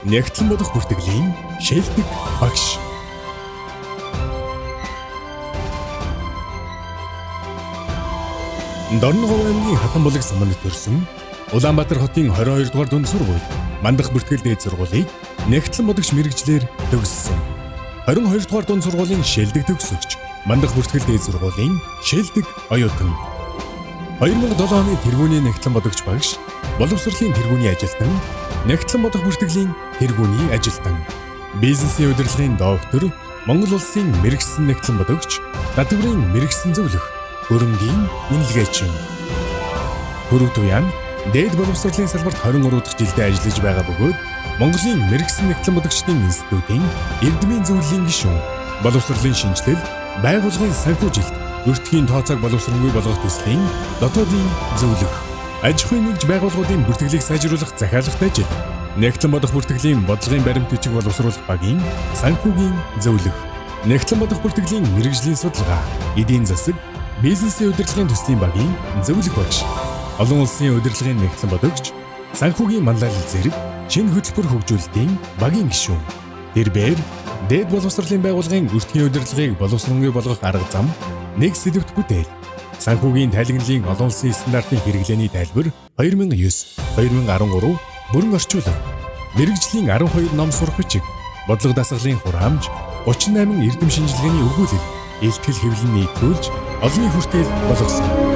Нягтлан бодох бүртгэлийн шилдэг багш. Дорногов аймгийн Хатанбулаг самбанд төрсөн Улаанбаатар хотын 22 дугаар дунд сургууль мандах бүртгэл дээд сургуулийг нягтлан бодогч мэрэгчлэр төгссөн. 22 дугаар дунд сургуулийн шилдэг төгсөгч мандах бүртгэл дээд сургуулийн шилдэг оюутан. 2007 оны тэргүүний нягтлан бодогч багш, боловсролын тэргүүний ажилтан, нягтлан бодох бүртгэлийн тэргүүний ажилтан, бизнесийн удирдлагын доктор, Монгол улсын мэрэгсэн нягтлан бодогч, татврын мэрэгсэн зөвлөх, хөрөнгийн үнэлгээчин. Хүрэг туяан дээд боловсролын салбарт 23 дахь жилдээ ажиллаж байгаа бөгөөд Монголын мэрэгсэн нягтлан бодогчдын институтын эрдмийн зөвлөлийн гишүүн, боловсролын шинжилэл, байгууллагын санхүүжилт, өртгийн тооцоог боловсронгүй болгох төслийн дотоодын зөвлөх, аж ахуйн нэгж байгууллагуудын бүртгэлийг сайжруулах захиалгатай ажил, нягтлан бодох бүртгэлийн бодлогын баримт бичиг боловсруулах багийн санхүүгийн зөвлөх, нягтлан бодох бүртгэлийн мэрэгжлийн судалгаа, эдийн засаг, бизнесийн удирдлагын төслийн багийн зөвлөх багш, олон улсын удирдлагын нягтлан бодогч, санхүүгийн манлайлал зэрэг шинэ хөтөлбөр хөгжүүлэлтийн багийн гишүүн. Тэрбээр дээд боловсролын байгууллагын өртгийн удирдлагыг боловсронгүй болгох арга зам, нэг сэдвт бүтээл, санхүүгийн тайлгналын олон улсын стандартын хэрэглээний тайлбар 2009-2013 бүрэн орчуулга, мэрэгжлийн 12 ном сурах бичиг, бодлого дасгалын хураамж, 38 эрдэм шинжилгээний өгүүлэл, илтгэл хэвлэл нийтлүүлж олонний хүртэл болгосон.